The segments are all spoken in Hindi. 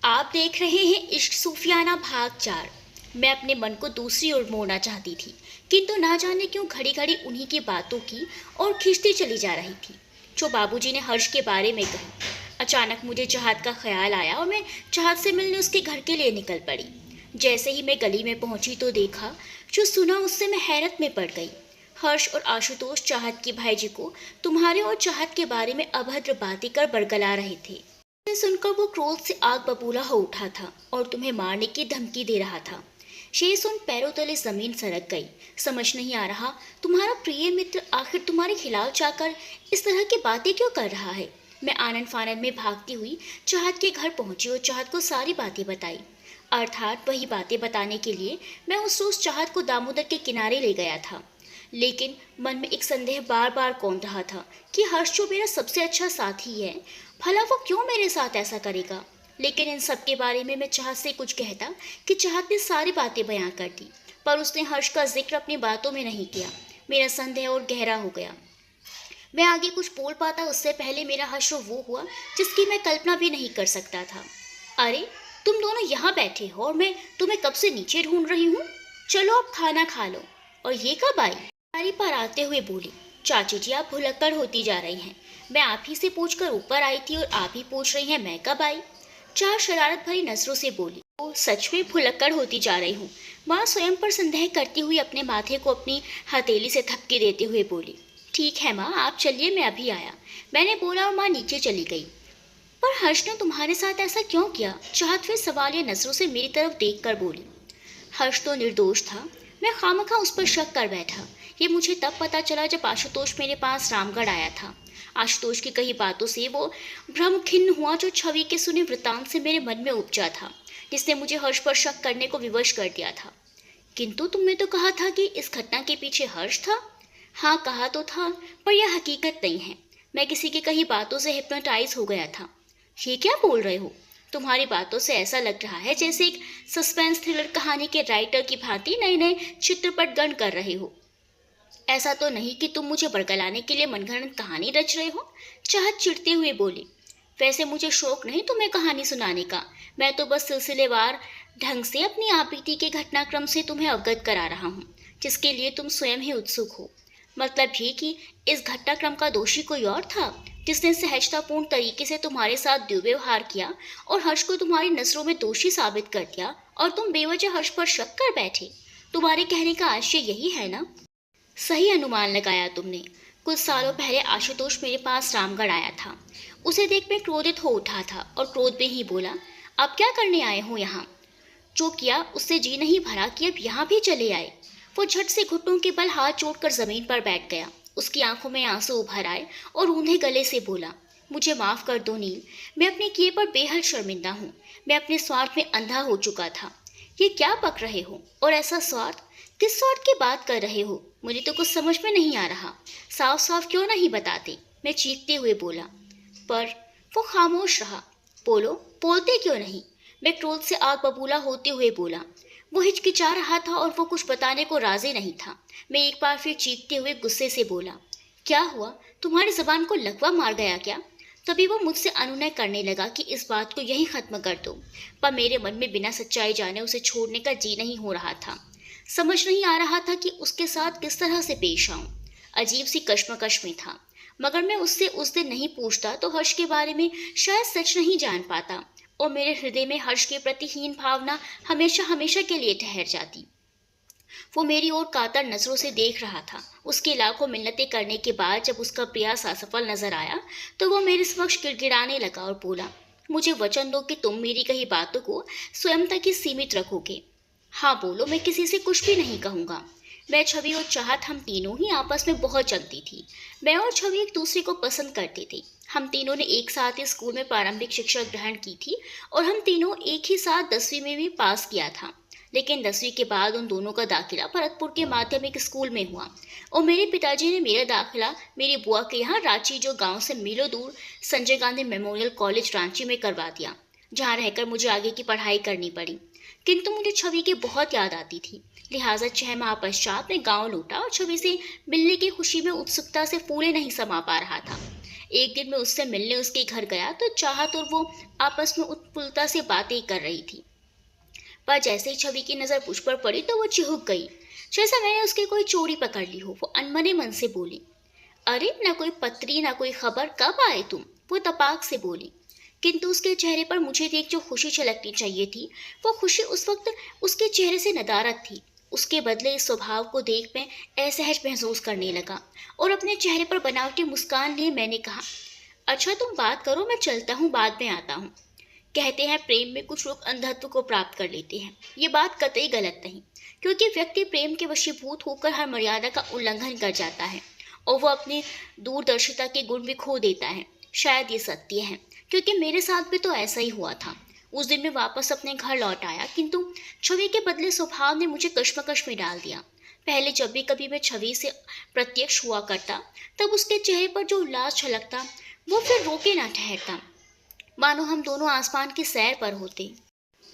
आप देख रहे हैं इश्क सूफियाना भाग 4। मैं अपने मन को दूसरी ओर मोड़ना चाहती थी, किंतु ना जाने क्यों घड़ी घड़ी उन्हीं की बातों की और खिंचती चली जा रही थी जो बाबूजी ने हर्ष के बारे में कही। अचानक मुझे चाहत का ख्याल आया और मैं चाहत से मिलने उसके घर के लिए निकल पड़ी। जैसे ही मैं गली में पहुंची तो देखा, जो सुना उससे मैं हैरत में पड़ गई। हर्ष और आशुतोष चाहत की भाईजी को तुम्हारे और चाहत के बारे में अभद्र बातें कर बरगला रहे थे। सुनकर वो क्रोध से आग बबूला हो उठा था और तुम्हें मारने की धमकी दे रहा था। शेर सुन पैरों तले जमीन सरक गई। समझ नहीं आ रहा तुम्हारा प्रिय मित्र आखिर तुम्हारे खिलाफ जाकर इस तरह की बातें क्यों कर रहा है। मैं आनंद फानंद में भागती हुई चाहत के घर पहुंची और चाहत को सारी बातें बताई। अर्थात वही बातें बताने के लिए मैं उस रोज चाहत को दामोदर के किनारे ले गया था। लेकिन मन में एक संदेह बार बार कौंध रहा था कि हर्ष जो मेरा सबसे अच्छा साथी है, भला वो क्यों मेरे साथ ऐसा करेगा। लेकिन इन सब के बारे में मैं चाहत से कुछ कहता कि चाहत ने सारी बातें बयां कर दी, पर उसने हर्ष का जिक्र अपनी बातों में नहीं किया। मेरा संदेह और गहरा हो गया। मैं आगे कुछ बोल पाता उससे पहले मेरा हर्ष वो हुआ जिसकी मैं कल्पना भी नहीं कर सकता था। अरे, तुम दोनों यहाँ बैठे हो और मैं तुम्हें कब से नीचे ढूंढ रही हूँ। चलो अब खाना खा लो। और ये कब आई? बारी पर आते हुए बोली, चाची जी आप भुलक्कड़ होती जा रही हैं। मैं आप ही से पूछकर ऊपर आई थी और आप ही पूछ रही हैं मैं कब आई। चार शरारत भरी नजरों से बोली, ओ सच में भुलक्कड़ होती जा रही हूँ। माँ स्वयं पर संदेह करती हुई अपने माथे को अपनी हथेली से थपकी देते हुए बोली, ठीक है माँ आप चलिए मैं अभी आया। मैंने बोला और माँ नीचे चली गई। पर हर्ष ने तुम्हारे साथ ऐसा क्यों किया? चाहत फिर सवालिया नजरों से मेरी तरफ देख कर बोली। हर्ष तो निर्दोष था, मैं खामखा उस पर शक कर बैठा। ये मुझे तब पता चला जब आशुतोष मेरे पास रामगढ़ आया था। आशुतोष की कई बातों से वो भ्रम खिन्न हुआ जो छवि के सुने वृत्तांत से मेरे मन में उपजा था, जिसने मुझे हर्ष पर शक करने को विवश कर दिया था। किंतु तुमने तो कहा था कि इस घटना के पीछे हर्ष था। हाँ कहा तो था, पर यह हकीकत नहीं है। मैं किसी की कही बातों से हिप्नोटाइज हो गया था। ये क्या बोल रहे हो? तुम्हारी बातों से ऐसा लग रहा है जैसे एक सस्पेंस थ्रिलर कहानी के राइटर की भांति नए नए चित्रपट गढ़ कर रहे हो। ऐसा तो नहीं कि तुम मुझे बरगलाने के लिए मनगढ़ंत कहानी रच रहे हो? चाहत चिढ़ते हुए बोली, वैसे मुझे शौक नहीं तुम्हें कहानी सुनाने का। मैं तो बस सिलसिलेवार ढंग से अपनी आपबीती के घटनाक्रम से तुम्हें अवगत करा रहा हूँ, जिसके लिए तुम स्वयं ही उत्सुक हो। मतलब ये कि इस घटनाक्रम का दोषी कोई और था, जिसने सहजतापूर्ण तरीके से तुम्हारे साथ दुर्व्यवहार किया और हर्ष को तुम्हारी नजरों में दोषी साबित कर दिया और तुम बेवजह हर्ष पर शक कर बैठे। तुम्हारे कहने का आशय यही है ना? सही अनुमान लगाया तुमने। कुछ सालों पहले आशुतोष मेरे पास रामगढ़ आया था। उसे देख मैं क्रोधित हो उठा था और क्रोध में ही बोला, अब क्या करने आए हो यहाँ? जो किया उससे जी नहीं भरा कि अब यहाँ भी चले आए। वो झट से घुटनों के बल हाथ जोड़कर जमीन पर बैठ गया। उसकी आंखों में आंसू उभर आए और ऊंधे गले से बोला, मुझे माफ कर दो नील, मैं अपने किए पर बेहद शर्मिंदा हूँ। मैं अपने स्वार्थ में अंधा हो चुका था। ये क्या पक रहे हो? और ऐसा स्वार्थ? किस स्वार्थ की बात कर रहे हो? मुझे तो कुछ समझ में नहीं आ रहा। साफ साफ क्यों नहीं बताते? मैं चीखते हुए बोला। पर वो खामोश रहा। बोलो, बोलते क्यों नहीं? मैं क्रोध से आग बबूला होते हुए बोला। वो हिचकिचा रहा था और वो कुछ बताने को राजी नहीं था। मैं एक बार फिर चीखते हुए गुस्से से बोला, क्या हुआ? तुम्हारी जबान को लकवा मार गया क्या? तभी वो मुझसे अनुनय करने लगा कि इस बात को यहीं खत्म कर दो, पर मेरे मन में बिना सच्चाई जाने उसे छोड़ने का जी नहीं हो रहा था। समझ नहीं आ रहा था कि उसके साथ किस तरह से पेश आऊं। अजीब सी कश्मकश में था। मगर मैं उससे उस दिन नहीं पूछता तो हर्ष के बारे में शायद सच नहीं जान पाता और मेरे हृदय में हर्ष के प्रति हीन भावना हमेशा हमेशा के लिए ठहर जाती। वो मेरी ओर कातर नजरों से देख रहा था। उसकी लाखों मिन्नतें करने के बाद जब उसका प्रयास असफल नजर आया तो वो मेरे समक्ष गिड़गिड़ाने लगा और बोला, मुझे वचन दो कि तुम मेरी कही बातों को स्वयं तक ही सीमित रखोगे। हाँ बोलो, मैं किसी से कुछ भी नहीं कहूँगा। मैं, छवि और चाहत हम तीनों ही आपस में बहुत जमती थी। मैं और छवि एक दूसरे को पसंद करते थे। हम तीनों ने एक साथ ही स्कूल में प्रारंभिक शिक्षा ग्रहण की थी और हम तीनों एक ही साथ 10वीं में भी पास किया था। लेकिन 10वीं के बाद उन दोनों का दाखिला भरतपुर के माध्यमिक स्कूल में हुआ और मेरे पिताजी ने मेरा दाखिला मेरी बुआ के यहाँ रांची, जो गांव से मीलों दूर संजय गांधी मेमोरियल कॉलेज रांची में करवा दिया, जहाँ रहकर मुझे आगे की पढ़ाई करनी पड़ी। किंतु मुझे छवि की बहुत याद आती थी, लिहाजा 6 माह पश्चात मैं गांव लौटा और छवि से मिलने की खुशी में उत्सुकता से फूले नहीं समा पा रहा था। एक दिन मैं उससे मिलने उसके घर गया तो चाहत और वो आपस में उत्फुल्लता से बातें कर रही थी। पर जैसे ही छवि की नज़र मुझ पर पड़ी तो वो चिहुक गई, जैसा मैंने उसकी कोई चोरी पकड़ ली हो। वो अनमने मन से बोली, अरे न कोई पत्री न कोई खबर, कब आए तुम? वो तपाक से बोली। किंतु उसके चेहरे पर मुझे देख जो खुशी छलकनी चाहिए थी, वो खुशी उस वक्त उसके चेहरे से नदारद थी। उसके बदले इस स्वभाव को देख मैं असहज महसूस करने लगा और अपने चेहरे पर बनावटी मुस्कान लिए मैंने कहा, अच्छा तुम बात करो, मैं चलता हूँ, बाद में आता हूँ। कहते हैं प्रेम में कुछ लोग अंधत्व को प्राप्त कर लेते हैं। ये बात कतई गलत नहीं, क्योंकि व्यक्ति प्रेम के वशीभूत होकर हर मर्यादा का उल्लंघन कर जाता है और वो अपनी दूरदर्शिता के गुण भी खो देता है। शायद ये सत्य है, क्योंकि मेरे साथ भी तो ऐसा ही हुआ था। उस दिन मैं वापस अपने घर लौट आया, किंतु छवि के बदले स्वभाव ने मुझे कश्मकश में डाल दिया। पहले जब भी कभी मैं छवि से प्रत्यक्ष हुआ करता, तब उसके चेहरे पर जो उल्लास छलकता, वो फिर रोके ना ठहरता, मानो हम दोनों आसमान की सैर पर होते।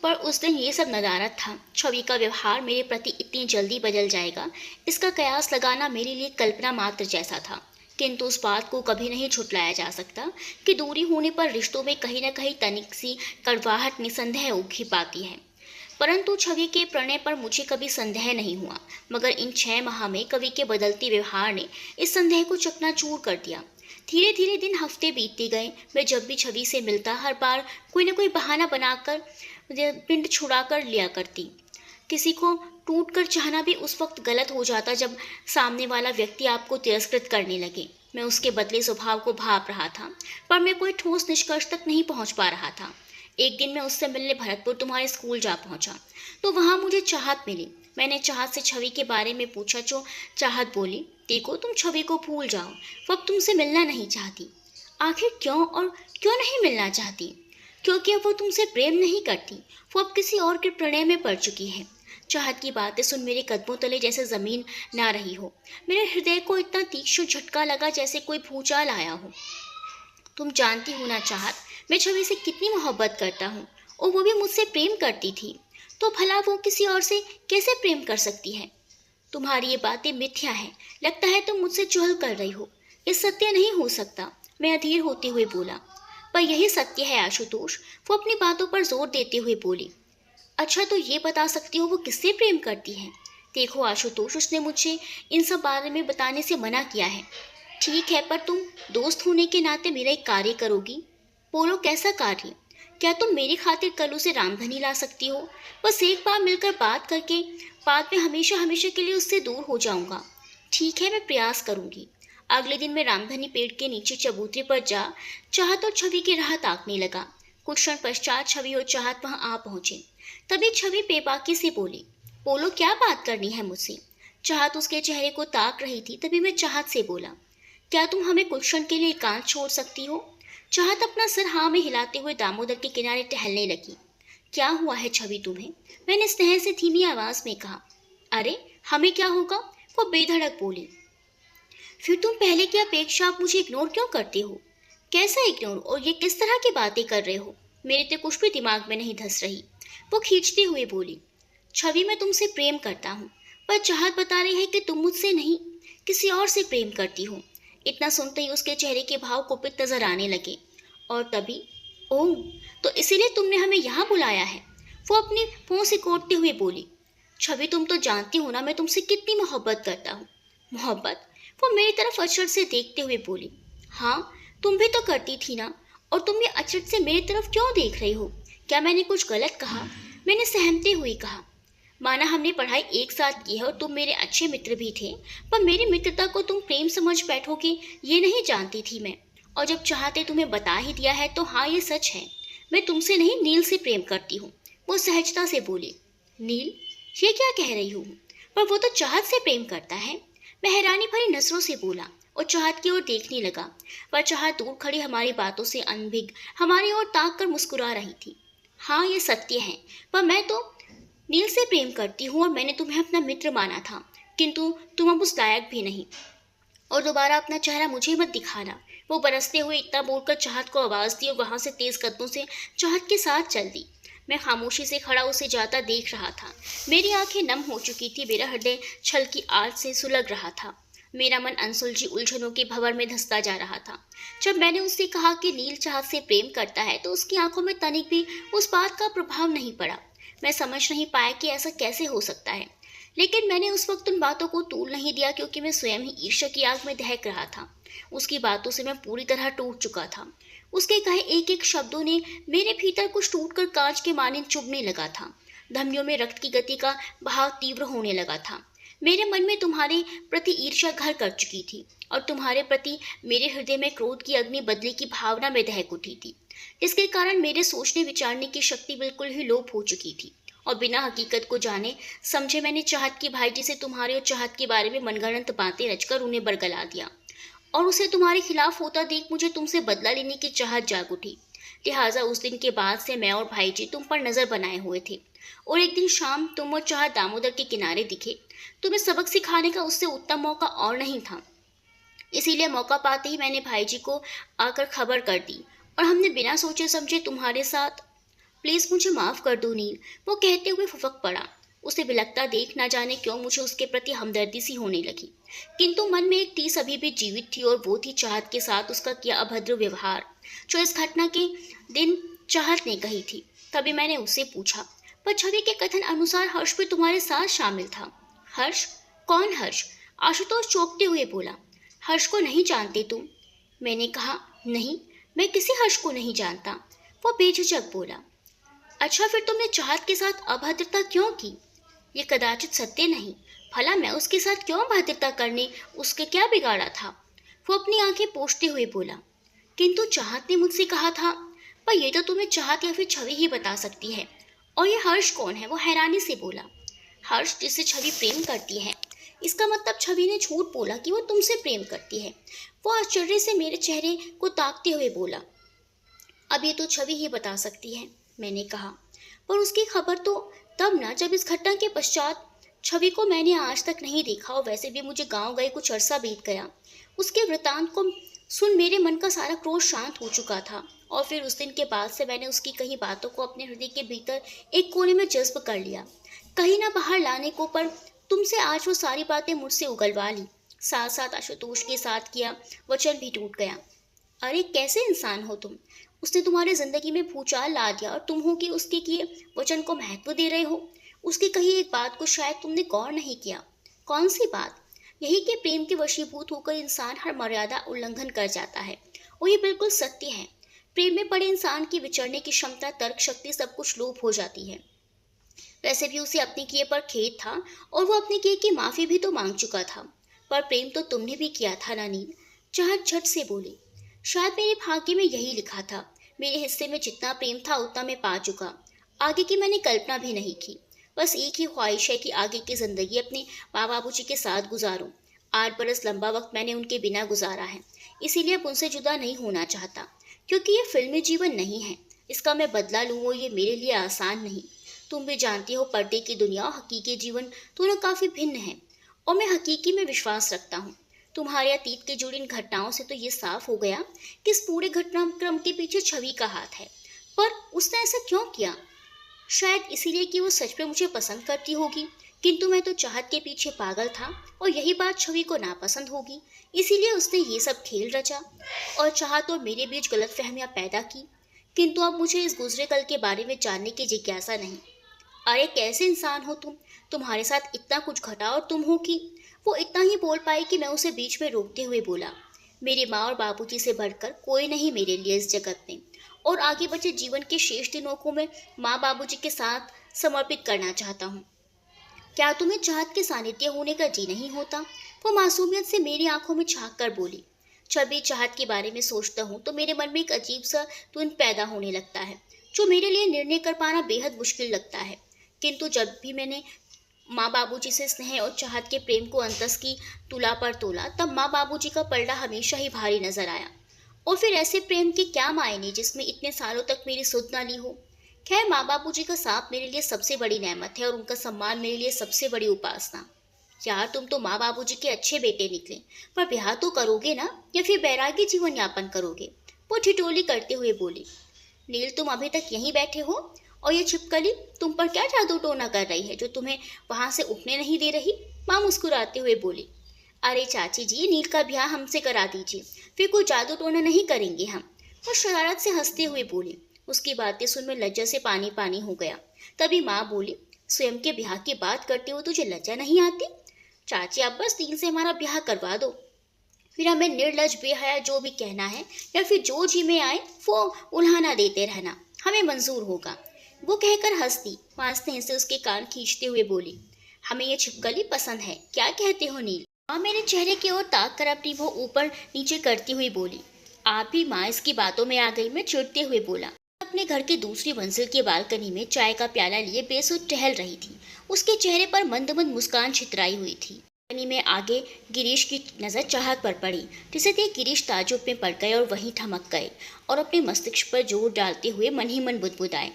पर उस दिन ये सब नदारद था। छवि का व्यवहार मेरे प्रति इतनी जल्दी बदल जाएगा, इसका कयास लगाना मेरे लिए कल्पना मात्र जैसा था। किंतु उस बात को कभी नहीं छुटलाया जा सकता कि दूरी होने पर रिश्तों में कहीं न कहीं तनिक सी कड़वाहट निसंदेह उठी पाती है। परंतु छवि के प्रणय पर मुझे कभी संदेह नहीं हुआ, मगर इन 6 माह में कवि के बदलते व्यवहार ने इस संदेह को चकनाचूर कर दिया। धीरे धीरे दिन हफ्ते बीतते गए। मैं जब भी छवि से मिलता, हर बार कोई न कोई बहाना बनाकर पिंड छुड़ा कर लिया करती। किसी को टूट कर चाहना भी उस वक्त गलत हो जाता जब सामने वाला व्यक्ति आपको तिरस्कृत करने लगे। मैं उसके बदले स्वभाव को भाप रहा था, पर मैं कोई ठोस निष्कर्ष तक नहीं पहुंच पा रहा था। एक दिन मैं उससे मिलने भरतपुर तुम्हारे स्कूल जा पहुंचा, तो वहां मुझे चाहत मिली। मैंने चाहत से छवि के बारे में पूछा, जो चाहत बोली, देखो तुम छवि को भूल जाओ, वो अब तुमसे मिलना नहीं चाहती। आखिर क्यों, और क्यों नहीं मिलना चाहती? क्योंकि अब वो तुमसे प्रेम नहीं करती, वो अब किसी और के प्रणय में पड़ चुकी है। चाहत की बातें सुन मेरे कदमों तले जैसे जमीन ना रही हो। मेरे हृदय को इतना तीक्ष्ण झटका लगा जैसे कोई भूचाल आया हो। तुम जानती हो ना चाहत, मैं छवि से कितनी मोहब्बत करता हूँ, और वो भी मुझसे प्रेम करती थी, तो भला वो किसी और से कैसे प्रेम कर सकती है? तुम्हारी ये बातें मिथ्या हैं, लगता है तुम मुझसे चुहल कर रही हो। ये सत्य नहीं हो सकता, मैं अधीर होते हुए बोला। पर यही सत्य है आशुतोष, वो अपनी बातों पर जोर देते हुए बोली। अच्छा तो ये बता सकती हो वो किससे प्रेम करती है? देखो आशुतोष, उसने मुझे इन सब बारे में बताने से मना किया है। ठीक है, पर तुम दोस्त होने के नाते मेरा एक कार्य करोगी? बोलो, कैसा कार्य? क्या तुम मेरी खातिर कल उसे रामधनी ला सकती हो? बस एक बार मिलकर बात करके बाद में हमेशा हमेशा के लिए उससे दूर हो जाऊंगा। ठीक है, मैं प्रयास करूंगी। अगले दिन मैं रामधनी पेड़ के नीचे चबूतरे पर जा चाहत और छवि की राह ताकने लगा। कुछ क्षण पश्चात छवि और चाहत वहां आ पहुंचे। तभी छवि बेबाकी से बोली, बोलो, क्या बात करनी है मुझसे? चाहत उसके चेहरे को ताक रही थी। तभी मैं चाहत से बोला, क्या तुम हमें कुछ क्षण के लिए एकांत छोड़ सकती हो? चाहत अपना सर हाँ में हिलाते हुए दामोदर के किनारे टहलने लगी। क्या हुआ है छवि तुम्हें? मैंने स्नेह से धीमी आवाज में कहा। अरे हमें क्या होगा, वो बेधड़क बोली। फिर तुम पहले की अपेक्षा आप मुझे इग्नोर क्यों करते हो? कैसा इग्नोर, और ये किस तरह की बातें कर रहे हो? मेरे तो कुछ भी दिमाग में नहीं धंस रही। वो खींचते हुए बोली, छवि मैं तुमसे प्रेम करता हूँ, पर चाहत बता रही है कि तुम मुझसे नहीं किसी और से प्रेम करती हो। इतना सुनते ही उसके चेहरे के भाव कुपित नजर आने लगे। और तभी, ओह, तो इसीलिए तुमने हमें यहाँ बुलाया है? वो अपनी भौं से कोटते हुए बोली। छवि तुम तो जानती हो ना मैं तुमसे कितनी मोहब्बत करता हूँ। मोहब्बत? वो मेरी तरफ अचरज से देखते हुए बोली। हाँ, तुम भी तो करती थी ना, और तुम ये अचरज से मेरी तरफ क्यों देख रही हो? क्या मैंने कुछ गलत कहा? मैंने सहमते हुए कहा। माना हमने पढ़ाई एक साथ की है और तुम मेरे अच्छे मित्र भी थे, पर मेरी मित्रता को तुम प्रेम समझ बैठोगे ये नहीं जानती थी मैं। और जब चाहते तुम्हें बता ही दिया है तो हाँ, ये सच है, मैं तुमसे नहीं नील से प्रेम करती हूँ। वो सहजता से बोली। नील? ये क्या कह रही हूँ? पर वो तो चाहत से प्रेम करता है। मैं हैरानी भरी नजरों से बोला और चाहत की ओर देखने लगा, पर चाहत दूर खड़ी हमारी बातों से अनभिज्ञ हमारी ओर ताक कर मुस्कुरा रही थी। हाँ, ये सत्य है, पर मैं तो नील से प्रेम करती हूँ और मैंने तुम्हें अपना मित्र माना था, किंतु तुम अब उस लायक भी नहीं। और दोबारा अपना चेहरा मुझे मत दिखाना। वो बरसते हुए इतना बोलकर चाहत को आवाज़ दी और वहाँ से तेज कदमों से चाहत के साथ चल दी। मैं खामोशी से खड़ा उसे जाता देख रहा था। मेरी आंखें नम हो चुकी थी, मेरा हृदय छल की आग से सुलग रहा था। मेरा मन अनसुलझी उलझनों के भंवर में धंसता जा रहा था। जब मैंने उससे कहा कि नील चाहत से प्रेम करता है तो उसकी आंखों में तनिक भी उस बात का प्रभाव नहीं पड़ा। मैं समझ नहीं पाया कि ऐसा कैसे हो सकता है, लेकिन मैंने उस वक्त उन बातों को तूल नहीं दिया क्योंकि मैं स्वयं ही ईर्ष्या की आग में दहक रहा था। उसकी बातों से मैं पूरी तरह टूट चुका था। उसके कहे एक एक शब्दों ने मेरे भीतर कुछ टूटकर कांच के मानिंद चुभने लगा था। धमनियों में रक्त की गति का बहाव तीव्र होने लगा था। मेरे मन में तुम्हारे प्रति ईर्ष्या घर कर चुकी थी और तुम्हारे प्रति मेरे हृदय में क्रोध की अग्नि बदले की भावना में दहक उठी थी, जिसके कारण मेरे सोचने विचारने की शक्ति बिल्कुल ही लोप हो चुकी थी। और बिना हकीकत को जाने समझे मैंने चाहत की भाईजी से तुम्हारे और चाहत के बारे में मनगढ़ंत बातें रचकर उन्हें बरगला दिया और उसे तुम्हारे खिलाफ होता देख मुझे तुमसे बदला लेने की चाहत जाग उठी। लिहाजा उस दिन के बाद से मैं और भाईजी तुम पर नजर बनाए हुए थे और एक दिन शाम तुम और चाहत दामोदर के किनारे दिखे। तुम्हें सबक सिखाने का उससे उत्तम मौका और नहीं था, इसीलिए मौका पाते ही मैंने भाईजी को आकर खबर कर दी और हमने बिना सोचे समझे तुम्हारे साथ। प्लीज मुझे माफ कर दो नील, वो कहते हुए फुफक पड़ा। उसे बिलखता देख ना जाने क्यों मुझे उसके प्रति हमदर्दी सी होने लगी, किंतु मन में एक टीस अभी भी जीवित थी और वो थी चाहत के साथ उसका किया अभद्र व्यवहार, जो इस घटना के दिन चाहत ने कही थी। तभी मैंने उससे पूछा, पर छवि के कथन अनुसार हर्ष भी तुम्हारे साथ शामिल था। हर्ष? कौन हर्ष? आशुतोष चौंकते हुए बोला। हर्ष को नहीं जानते तुम? मैंने कहा, नहीं, मैं किसी हर्ष को नहीं जानता। वो बेझिझक बोला। अच्छा, फिर तुमने चाहत के साथ अभद्रता क्यों की? ये कदाचित सत्य नहीं, भला मैं उसके साथ क्यों अभद्रता करने, उसके क्या बिगाड़ा था? वो अपनी आंखें पोंछते हुए बोला। किंतु चाहत ने मुझसे कहा था। पर ये तो तुम्हें चाहत या फिर छवि ही बता सकती है। और ये हर्ष कौन है? वो हैरानी से बोला। हर्ष जिससे छवि प्रेम करती है। इसका मतलब छवि ने झूठ बोला कि वो तुमसे प्रेम करती है। वो आश्चर्य से मेरे चेहरे को ताकते हुए बोला। अब ये तो छवि ही बता सकती है, मैंने कहा। पर उसकी खबर तो तब ना जब इस घटना के पश्चात। छवि को मैंने आज तक नहीं देखा और वैसे भी मुझे गांव गए कुछ अरसा बीत गया। उसके वृतांत को सुन मेरे मन का सारा क्रोध शांत हो चुका था और फिर उस दिन के बाद से मैंने उसकी कही बातों को अपने हृदय के भीतर एक कोने में जज्ब कर लिया, कहीं ना बाहर लाने को। पर तुमसे आज वो सारी बातें मुझसे उगलवा ली। साथ साथ आशुतोष के साथ किया वचन भी टूट गया। अरे कैसे इंसान हो तुम? उसने तुम्हारे जिंदगी में भूचाल ला दिया और तुम हो कि उसके किए वचन को महत्व दे रहे हो। उसकी कही एक बात को शायद तुमने गौर नहीं किया। कौन सी बात? यही कि प्रेम के वशीभूत होकर इंसान हर मर्यादा उल्लंघन कर जाता है। और ये बिल्कुल सत्य है। प्रेम में पड़े इंसान की विचरने की क्षमता, तर्क शक्ति सब कुछ लोप हो जाती है। वैसे भी उसे अपने किए पर खेद था और वो अपने किए की माफी भी तो मांग चुका था। पर प्रेम तो तुमने भी किया था ना नील? चाहत झट से बोली। शायद मेरे भाग्य में यही लिखा था। मेरे हिस्से में जितना प्रेम था उतना मैं पा चुका। आगे की मैंने कल्पना भी नहीं की। बस एक ही ख्वाहिश है कि आगे की जिंदगी अपने माँ बाबूजी के साथ गुजारूं। 8 बरस लंबा वक्त मैंने उनके बिना गुजारा है, इसीलिए अब उनसे जुदा नहीं होना चाहता। क्योंकि ये फिल्मी जीवन नहीं है, इसका मैं बदला लूँ वो ये मेरे लिए आसान नहीं। तुम भी जानती हो पर्दे की दुनिया और हकीकी जीवन दोनों काफ़ी भिन्न है और मैं हकीकी में विश्वास रखता हूँ। तुम्हारे अतीत के जुड़ी इन घटनाओं से तो ये साफ हो गया कि इस पूरे घटनाक्रम के पीछे छवि का हाथ है। पर उसने ऐसा क्यों किया? शायद इसीलिए कि वो सच में मुझे पसंद करती होगी, किंतु मैं तो चाहत के पीछे पागल था और यही बात छवि को नापसंद होगी, इसीलिए उसने ये सब खेल रचा और चाहत और मेरे बीच गलतफहमियां पैदा की। किंतु अब मुझे इस गुजरे कल के बारे में जानने की जिज्ञासा नहीं। अरे कैसे इंसान हो तुम? तुम्हारे साथ इतना कुछ घटा और तुम हो कि। वो इतना ही बोल पाई कि मैं उसे बीच में रोकते हुए बोला। मेरी माँ और बाबूजी से बढ़कर कोई नहीं मेरे लिए इस जगत में, और आगे बचे जीवन के शेष दिनों को मैं माँ बाबूजी के साथ समर्पित करना चाहता हूँ। क्या तुम्हें चाहत के सानिध्य होने का जी नहीं होता? वो मासूमियत से मेरी आंखों में झांक कर बोली। जब भी चाहत के बारे में सोचता हूँ तो मेरे मन में एक अजीब सा तुन पैदा होने लगता है, जो मेरे लिए निर्णय कर पाना बेहद मुश्किल लगता है। किंतु जब भी मैंने माँ बाबूजी से स्नेह और चाहत के प्रेम को अंतस की तुला पर तोला, तब माँ बाबूजी का पलड़ा हमेशा ही भारी नजर आया। और फिर ऐसे प्रेम के क्या मायने जिसमें इतने सालों तक मेरी सुध ना ली हो। खैर, माँ बाबूजी का साथ मेरे लिए सबसे बड़ी नेमत है और उनका सम्मान मेरे लिए सबसे बड़ी उपासना। यार, तुम तो माँ बाबूजी के अच्छे बेटे निकले, पर ब्याह तो करोगे ना, या फिर बैरागी जीवन यापन करोगे? वो ठिठोली करते हुए बोली। नील, तुम अभी तक यहीं बैठे हो और ये छिपकली तुम पर क्या जादू टोना कर रही है जो तुम्हें वहां से उठने नहीं दे रही? माँ मुस्कुराते हुए बोली। अरे चाची जी, नील का ब्याह हमसे करा दीजिए, फिर कोई जादू टोना नहीं करेंगे हम। वो शरारत से हंसते हुए बोली। उसकी बातें सुन मैं लज्जा से पानी पानी हो गया। तभी माँ बोली, स्वयं के ब्याह की बात करते हो तुझे लज्जा नहीं आती? चाची आप बस नील से हमारा ब्याह करवा दो, फिर हमें निर्लज बेहया जो भी कहना है या फिर जो जी में आए वो उल्हाना देते रहना, हमें मंजूर होगा। वो कहकर हंस दी। माँ स्नेह से उसके कान खींचते हुए बोली, हमें ये छिपकली पसंद है, क्या कहते हो नील? माँ मेरे चेहरे की ओर ताक कर अपनी वो ऊपर नीचे करती हुई बोली। आप भी माँ इसकी बातों में आ गई। मैं चिढ़ते हुए बोला। अपने घर की दूसरी मंजिल की बालकनी में चाय का प्याला लिए बेसुध टहल रही थी। उसके चेहरे पर मंद मंद मुस्कान छितराई हुई थी। बालकनी में आगे गिरीश की नजर चाहत पर पड़ी, जिसे देख गिरीश ताज्जुब में पड़ गए और वहीं थमक गए और अपने मस्तिष्क पर जोर डालते हुए मन ही मन बुदबुदाए।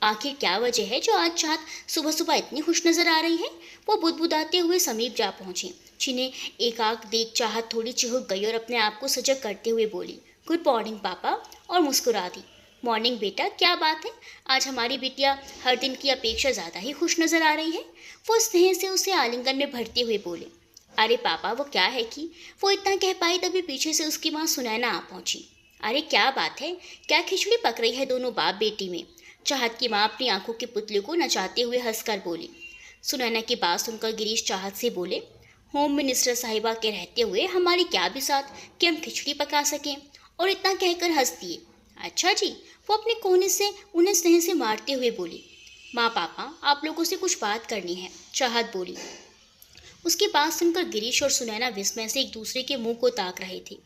आखिर क्या वजह है जो आज चाहत सुबह सुबह इतनी खुश नजर आ रही है? वो बुदबुदाते हुए समीप जा पहुंचे, जिन्हें एकाक देख चाहत थोड़ी चिहुक गई और अपने आप को सजग करते हुए बोली, गुड मॉर्निंग पापा, और मुस्कुरा दी। मॉर्निंग बेटा, क्या बात है, आज हमारी बिटिया हर दिन की अपेक्षा ज़्यादा ही खुश नजर आ रही है। वो स्नेह से उसे आलिंगन में भरते हुए बोले। अरे पापा वो क्या है कि, वो इतना कह पाई तभी पीछे से उसकी माँ सुनैना आ पहुंची। अरे क्या बात है, क्या खिचड़ी पक रही है दोनों बाप बेटी में? चाहत की माँ अपनी आंखों के पुतले को नचाते हुए हंसकर बोली। सुनैना की बात सुनकर गिरीश चाहत से बोले, होम मिनिस्टर साहिबा के रहते हुए हमारी क्या बिसात कि हम खिचड़ी पका सकें, और इतना कहकर हंस दिए। अच्छा जी, वो अपने कोने से उन्हें स्नेह से मारते हुए बोली। माँ पापा आप लोगों से कुछ बात करनी है, चाहत बोली। उसकी बात सुनकर गिरीश और सुनैना विस्मय से एक दूसरे के मुंह को ताक रहे थे।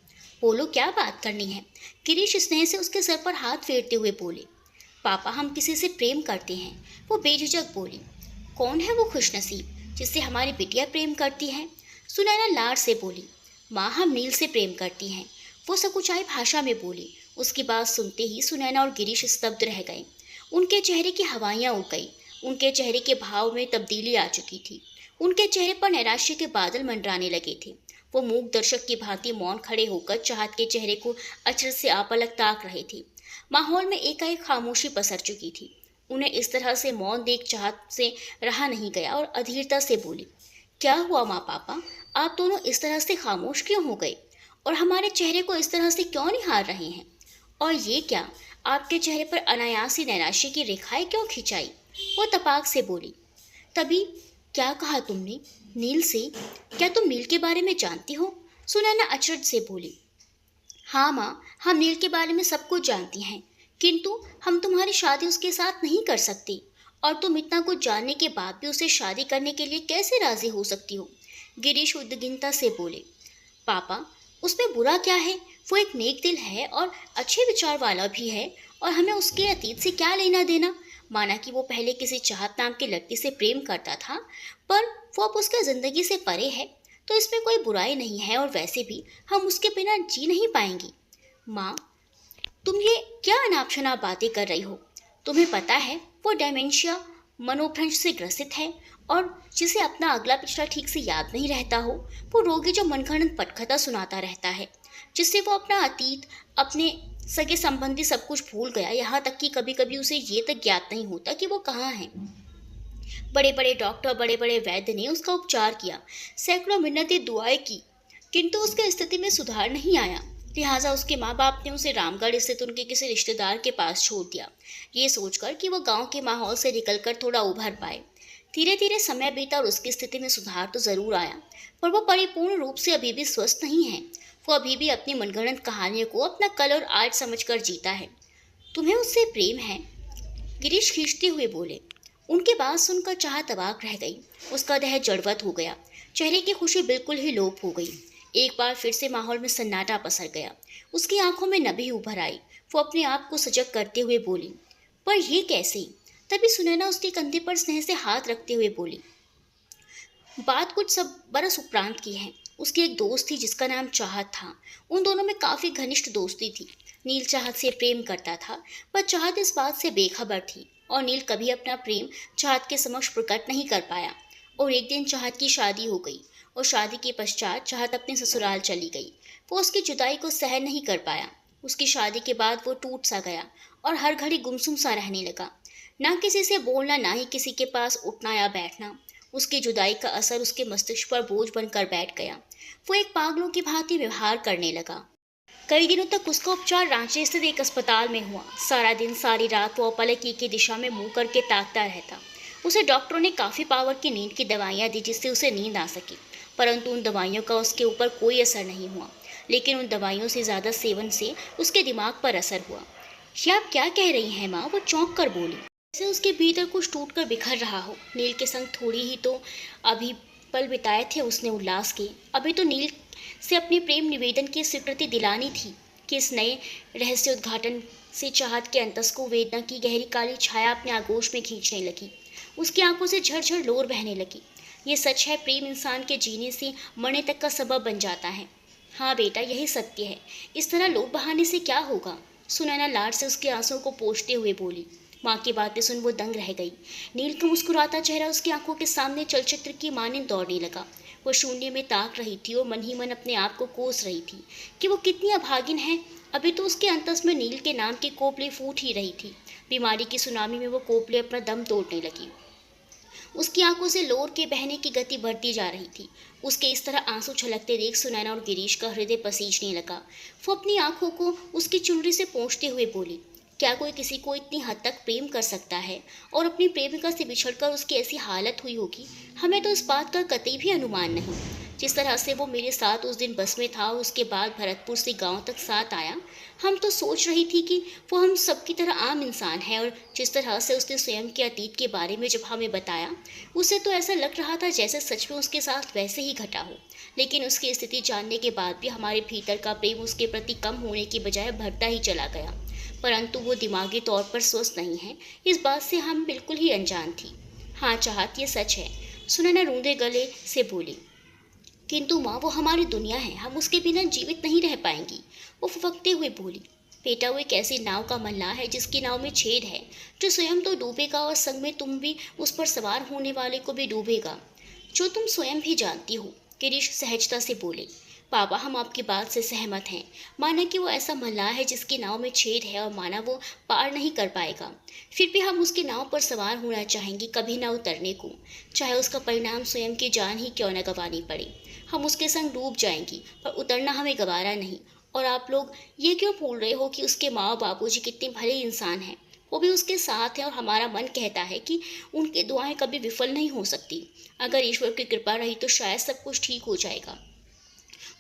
बोलो क्या बात करनी है? गिरीश स्नेह से उसके सर पर हाथ फेरते हुए बोले। पापा हम किसी से प्रेम करते हैं, वो बेझिझक बोली। कौन है वो खुशनसीब जिससे हमारी बिटिया प्रेम करती है? सुनैना लाड से बोली। माँ हम नील से प्रेम करती हैं, वो सकुचाई भाषा में बोली। उसकी बात सुनते ही सुनैना और गिरीश स्तब्ध रह गए। उनके चेहरे की हवाइयाँ उड़ गई, उनके चेहरे के भाव में तब्दीली आ चुकी थी। उनके चेहरे पर नैराश्य के बादल मंडराने लगे थे। वो मूक दर्शक की भांति मौन खड़े होकर चाहत के चेहरे को अचरज से आपलक ताक रहे थे। माहौल में एकाएक खामोशी पसर चुकी थी। उन्हें इस तरह से मौन देख चाहत से रहा नहीं गया और अधीरता से बोली, क्या हुआ माँ पापा, आप दोनों इस तरह से खामोश क्यों हो गए और हमारे चेहरे को इस तरह से क्यों निहार रहे हैं? और ये क्या, आपके चेहरे पर अनायास ही नैराश्य की रेखाएं क्यों खिंचाई? वो तपाक से बोली। तभी क्या कहा तुमने? नील से? क्या तुम नील के बारे में जानती हो? सुनैना अचरज से बोली। हाँ माँ, हम नील के बारे में सब कुछ जानती हैं, किंतु हम तुम्हारी शादी उसके साथ नहीं कर सकती, और तुम इतना कुछ जानने के बाद भी उसे शादी करने के लिए कैसे राजी हो सकती हो? गिरीश उद्विग्नता से बोले। पापा उसमें बुरा क्या है, वो एक नेक दिल है और अच्छे विचार वाला भी है, और हमें उसके अतीत से क्या लेना देना? माना कि वो पहले किसी चाहत नाम की लड़की से प्रेम करता था, पर वो अब उसके जिंदगी से परे है, तो इसमें कोई बुराई नहीं है, और वैसे भी हम उसके बिना जी नहीं पाएंगी। माँ तुम ये क्या अनाप शनाप बातें कर रही हो? तुम्हें पता है वो डेमेंशिया मनोभ्रंश से ग्रसित है, और जिसे अपना अगला पिछला ठीक से याद नहीं रहता हो, वो रोगी जो मनगढ़ंत पटकथा सुनाता रहता है, जिससे वो अपना अतीत, अपने सगे संबंधी सब कुछ भूल गया, यहाँ तक कि कभी कभी उसे ये तक ज्ञात नहीं होता कि वो कहाँ है। बड़े बड़े डॉक्टर, बड़े बड़े वैद्य ने उसका उपचार किया, सैकड़ों मिन्नतें दुआएं की, किंतु उसके स्थिति में सुधार नहीं आया। लिहाजा उसके माँ बाप ने उसे रामगढ़ स्थित उनके किसी रिश्तेदार के पास छोड़ दिया, ये सोचकर कि वो गांव के माहौल से निकलकर थोड़ा उभर पाए। धीरे धीरे समय बीता और उसकी स्थिति में सुधार तो जरूर आया, पर वो परिपूर्ण रूप से अभी भी स्वस्थ नहीं है। वो अभी भी अपनी मनगढ़ंत कहानियों को अपना कल और आज समझकर जीता है। तुम्हें उससे प्रेम है? गिरीश खींचते हुए बोले। उनकी बात सुनकर चाहत अवाक रह गई। उसका देह जड़वत हो गया, चेहरे की खुशी बिल्कुल ही लोप हो गई। एक बार फिर से माहौल में सन्नाटा पसर गया। उसकी आंखों में नमी उभर आई। वो अपने आप को सजग करते हुए बोली, पर ये कैसे? तभी सुनैना उसके कंधे पर स्नेह से हाथ रखते हुए बोली। बात कुछ सब बरस उपरांत की है। उसकी एक दोस्त थी जिसका नाम चाहत था। उन दोनों में काफ़ी घनिष्ठ दोस्ती थी। नील चाहत से प्रेम करता था, पर चाहत इस बात से बेखबर थी, और नील कभी अपना प्रेम चाहत के समक्ष प्रकट नहीं कर पाया। और एक दिन चाहत की शादी हो गई, और शादी के पश्चात चाहत अपने ससुराल चली गई। वो उसकी जुदाई को सहन नहीं कर पाया। उसकी शादी के बाद वो टूट सा गया और हर घड़ी गुमसुम सा रहने लगा। ना किसी से बोलना, ना ही किसी के पास उठना या बैठना। उसकी जुदाई का असर उसके मस्तिष्क पर बोझ बनकर बैठ गया। वो एक पागलों की भांति व्यवहार करने लगा। कई दिनों तक उसका उपचार रांची स्थित एक अस्पताल में हुआ। सारा दिन सारी रात वो पलक एक ही दिशा में मुंह करके ताकता रहता। उसे डॉक्टरों ने काफ़ी पावर की नींद की दवाइयाँ दी जिससे उसे नींद आ सकी, परंतु उन दवाइयों का उसके ऊपर कोई असर नहीं हुआ। लेकिन उन दवाइयों से ज़्यादा सेवन से उसके दिमाग पर असर हुआ। ये आप क्या कह रही हैं माँ? वो चौंक कर बोली, जैसे उसके भीतर कुछ टूट कर बिखर रहा हो। नील के संग थोड़ी ही तो अभी पल बिताए थे उसने उल्लास के। अभी तो नील से अपने प्रेम निवेदन की स्वीकृति दिलानी थी कि इस नए रहस्य उद्घाटन से चाहत के अंतस को वेदना की गहरी काली छाया अपने आगोश में खींचने लगी। उसकी आंखों से झरझर लोर बहने लगी। ये सच है, प्रेम इंसान के जीने से मरने तक का सबब बन जाता है। हाँ बेटा, यही सत्य है। इस तरह लोभ बहाने से क्या होगा? सुनैना लाड से उसके आंसुओं को पोंछते हुए बोली। माँ की बातें सुन वो दंग रह गई। नील का मुस्कुराता चेहरा उसकी आंखों के सामने चलचित्र की मानिंद दौड़ने लगा। वो शून्य में ताक रही थी और मन ही मन अपने आप को कोस रही थी कि वो कितनी अभागिन है। अभी तो उसके अंतस में नील के नाम की कोपली फूट ही रही थी। बीमारी की सुनामी में वो कोपली अपना दम तोड़ने लगी। उसकी आंखों से लोर के बहने की गति बढ़ती जा रही थी। उसके इस तरह आंसू छलकते देख सुनैना और गिरीश का हृदय पसीजने लगा। वो अपनी आंखों को उसकी चुनरी से पोंछते हुए बोली, क्या कोई किसी को इतनी हद तक प्रेम कर सकता है और अपनी प्रेमिका से बिछड़कर उसकी ऐसी हालत हुई होगी? हमें तो इस बात का कतई भी अनुमान नहीं। जिस तरह से वो मेरे साथ उस दिन बस में था और उसके बाद भरतपुर से गांव तक साथ आया, हम तो सोच रही थी कि वो हम सबकी तरह आम इंसान है। और जिस तरह से उसने स्वयं के अतीत के बारे में जब हमें बताया, उसे तो ऐसा लग रहा था जैसे सच में उसके साथ वैसे ही घटा हो। लेकिन उसकी स्थिति जानने के बाद भी हमारे भीतर का प्रेम उसके प्रति कम होने की बजाय बढ़ता ही चला गया। परंतु वो दिमागी तौर पर स्वस्थ नहीं है, इस बात से हम बिल्कुल ही अनजान थी। हाँ चाहत, ये सच है, सुनैना रूंधे गले से बोली। किंतु माँ, वो हमारी दुनिया है, हम उसके बिना जीवित नहीं रह पाएंगी। वो फुफकते हुए बोली। बेटा, वो एक ऐसी नाव का मल्लाह है जिसकी नाव में छेद है, जो स्वयं तो डूबेगा और संग में तुम भी उस पर सवार होने वाले को भी डूबेगा, जो तुम स्वयं भी जानती हो। गिरीश सहजता से बोले। पापा, हम आपकी बात से सहमत हैं। माना कि वो ऐसा मल्लाह है जिसकी नाव में छेद है और माना वो पार नहीं कर पाएगा, फिर भी हम उसकी नाव पर सवार होना चाहेंगे, कभी ना उतरने को, चाहे उसका परिणाम स्वयं की जान ही क्यों न गंवानी पड़े। हम उसके संग डूब जाएंगी, पर उतरना हमें गवारा नहीं। और आप लोग ये क्यों भूल रहे हो कि उसके माँ बापूजी कितने भले इंसान हैं? वो भी उसके साथ हैं और हमारा मन कहता है कि उनकी दुआएं कभी विफल नहीं हो सकती। अगर ईश्वर की कृपा रही तो शायद सब कुछ ठीक हो जाएगा।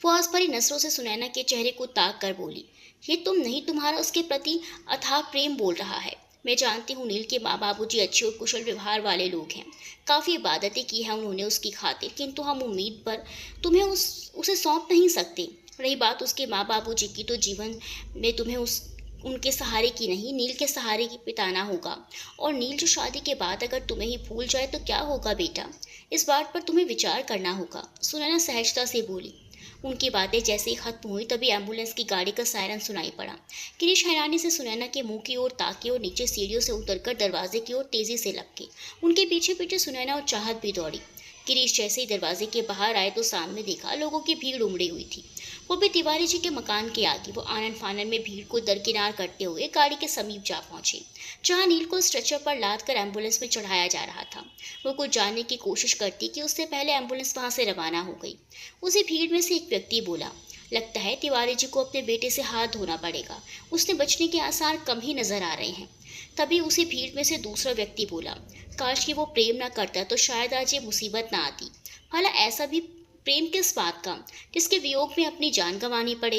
वो आस भरी नजरों से सुनैना के चेहरे को ताक कर बोली। ये तुम नहीं, तुम्हारा उसके प्रति अथाह प्रेम बोल रहा है। मैं जानती हूँ नील के माँ बाबूजी अच्छे और कुशल व्यवहार वाले लोग हैं। काफ़ी इबादतें की हैं उन्होंने उसकी खातिर, किंतु हम उम्मीद पर तुम्हें उसे सौंप नहीं सकते। रही बात उसके माँ बाबूजी की, तो जीवन में तुम्हें उनके सहारे की नहीं, नील के सहारे की बिताना होगा। और नील जो शादी के बाद अगर तुम्हें ही भूल जाए तो क्या होगा बेटा? इस बात पर तुम्हें विचार करना होगा, सुनैना सहजता से बोली। उनकी बातें जैसे ही खत्म हुई तभी एम्बुलेंस की गाड़ी का सायरन सुनाई पड़ा। गिरीश हैरानी से सुनैना के मुंह की ओर ताके और नीचे सीढ़ियों से उतरकर दरवाजे की ओर तेजी से लपके। उनके पीछे पीछे सुनैना और चाहत भी दौड़ी। गिरीश जैसे ही दरवाजे के बाहर आए तो सामने देखा लोगों की भीड़ उमड़ी हुई थी। वो भी तिवारी जी के मकान के आगे। वो आनन फानन में भीड़ को दरकिनार करते हुए गाड़ी के समीप जा पहुंचे, जहां नील को स्ट्रेचर पर लाद कर एम्बुलेंस में चढ़ाया जा रहा था। वो कुछ जानने की कोशिश करती कि उससे पहले एम्बुलेंस वहां से रवाना हो गई। उसी भीड़ में से एक व्यक्ति बोला, लगता है तिवारी जी को अपने बेटे से हाथ धोना पड़ेगा, उसने बचने के आसार कम ही नजर आ रहे हैं। तभी उसी भीड़ में से दूसरा व्यक्ति बोला, काश कि वो प्रेम ना करता तो शायद आज ये मुसीबत ना आती। भला ऐसा भी प्रेम किस बात का, जिसके वियोग में अपनी जान गंवानी पड़े?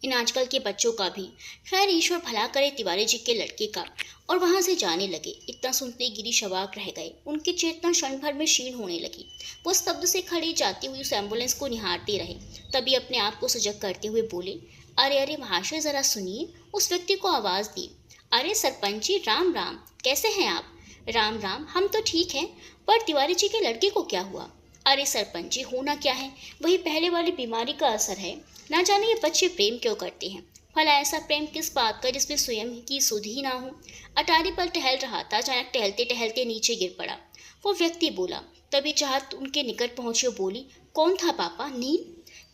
इन आजकल के बच्चों का भी। खैर, ईश्वर भला करे तिवारी जी के लड़के का। और वहां से जाने लगे। इतना सुनते गिरीश अवाक रह गए। उनकी चेतना क्षण भर में क्षीण होने लगी। वो स्तब्ध से खड़ी जाती हुई उस एम्बुलेंस को निहारते रहे। तभी अपने आप को सजग करते हुए बोले, अरे अरे महाशय, जरा सुनिए। उस व्यक्ति को आवाज दी। अरे सरपंच जी, राम राम, कैसे हैं आप? राम राम, हम तो ठीक हैं, पर तिवारी जी के लड़के को क्या हुआ? अरे सरपंच जी, होना क्या है, वही पहले वाली बीमारी का असर है। ना जाने ये बच्चे प्रेम क्यों करते हैं। भला ऐसा प्रेम किस बात का जिसमें स्वयं की सुध ही ना हो। अटारी पर टहल रहा था, अचानक टहलते टहलते नीचे गिर पड़ा। वो व्यक्ति बोला। तभी चाहत उनके निकट पहुंची और बोली, कौन था पापा? नील?